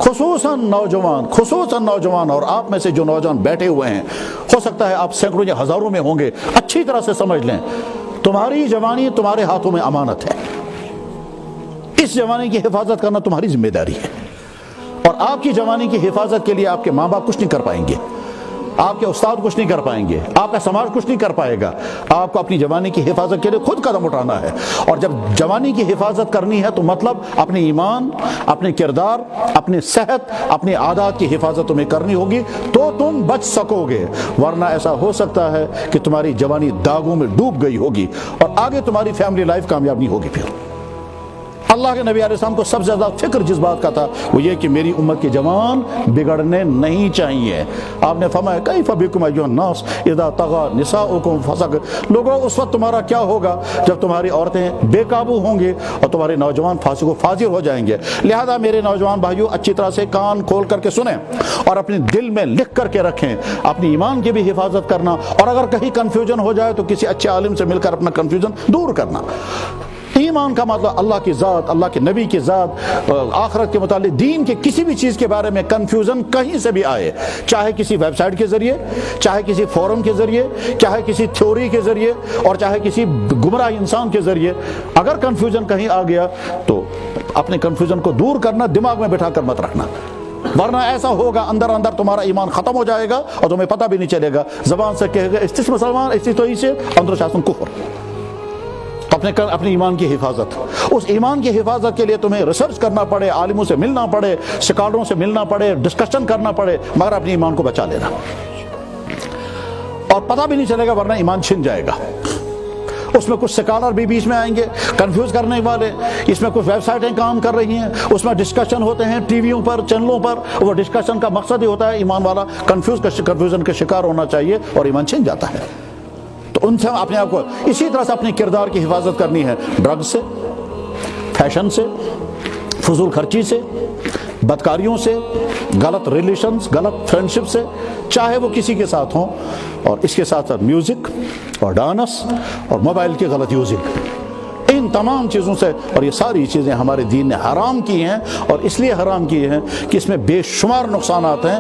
خصوصاً نوجوان اور آپ میں سے جو نوجوان بیٹھے ہوئے ہیں، ہو سکتا ہے آپ سینکڑوں یا ہزاروں میں ہوں گے، اچھی طرح سے سمجھ لیں تمہاری جوانی تمہارے ہاتھوں میں امانت ہے۔ اس جوانی کی حفاظت کرنا تمہاری ذمہ داری ہے، اور آپ کی جوانی کی حفاظت کے لیے آپ کے ماں باپ کچھ نہیں کر پائیں گے، آپ کے استاد کچھ نہیں کر پائیں گے، آپ کا سماج کچھ نہیں کر پائے گا۔ آپ کو اپنی جوانی کی حفاظت کے لیے خود قدم اٹھانا ہے، اور جب جوانی کی حفاظت کرنی ہے تو مطلب اپنے ایمان، اپنے کردار، اپنی صحت، اپنی عادات کی حفاظت تمہیں کرنی ہوگی تو تم بچ سکو گے، ورنہ ایسا ہو سکتا ہے کہ تمہاری جوانی داغوں میں ڈوب گئی ہوگی اور آگے تمہاری فیملی لائف کامیاب نہیں ہوگی۔ پھر اللہ کے نبی علیہ السلام کو سب سے زیادہ فکر جس بات کا تھا وہ یہ کہ میری امت کے جوان بگڑنے نہیں چاہیے۔ آپ نے فرمایا کیف بکم ایھا الناس اذا طغى نساؤکم فسق، لوگوں اس وقت تمہارا کیا ہوگا جب تمہاری عورتیں بے قابو ہوں گے اور تمہارے نوجوان فاسق و فاجر ہو جائیں گے۔ لہذا میرے نوجوان بھائیوں اچھی طرح سے کان کھول کر کے سنیں اور اپنے دل میں لکھ کر کے رکھیں، اپنی ایمان کی بھی حفاظت کرنا، اور اگر کہیں کنفیوژن ہو جائے تو کسی اچھے عالم سے مل کر اپنا کنفیوژن دور کرنا۔ ایمان کا مطلب اللہ کی ذات، اللہ کے نبی کی ذات، آخرت کے متعلق دین کے کسی بھی چیز کے بارے میں کنفیوژن کہیں سے بھی آئے، چاہے کسی ویب سائٹ کے ذریعے، چاہے کسی فورم کے ذریعے، چاہے کسی تھیوری کے ذریعے، اور چاہے کسی گمراہ انسان کے ذریعے، اگر کنفیوژن کہیں آ گیا تو اپنے کنفیوژن کو دور کرنا، دماغ میں بٹھا کر مت رکھنا، ورنہ ایسا ہوگا اندر تمہارا ایمان ختم ہو جائے گا اور تمہیں پتہ بھی نہیں چلے گا، زبان سے کہے گا استش مسلمان استی تو سے اندر شاسن کفر۔ اپنے ایمان کی حفاظت، اس ایمان کی حفاظت کے لیے تمہیں ریسرچ کرنا پڑے، عالموں سے ملنا پڑے، سکالروں سے ملنا پڑے، ڈسکشن کرنا پڑے، مگر اپنے ایمان کو بچا لینا، اور پتہ بھی نہیں چلے گا ورنہ ایمان چھن جائے گا۔ اس میں کچھ سکالر بھی بیچ میں آئیں گے کنفیوز کرنے والے، اس میں کچھ ویب سائٹیں کام کر رہی ہیں، اس میں ڈسکشن ہوتے ہیں ٹی ویوں پر، چینلوں پر، وہ ڈسکشن کا مقصد ہی ہوتا ہے ایمان والا کنفیوژن کا شکار ہونا چاہیے اور ایمان چھن جاتا ہے۔ تو ان سے اپنے آپ کو اسی طرح سے اپنے کردار کی حفاظت کرنی ہے، ڈرگ سے، فیشن سے، فضول خرچی سے، بدکاریوں سے، غلط ریلیشنز، غلط فرینڈشپ سے، چاہے وہ کسی کے ساتھ ہوں، اور اس کے ساتھ ساتھ میوزک اور ڈانس اور موبائل کی غلط یوزنگ، ان تمام چیزوں سے، اور یہ ساری چیزیں ہمارے دین نے حرام کی ہیں، اور اس لیے حرام کی ہیں کہ اس میں بے شمار نقصانات ہیں۔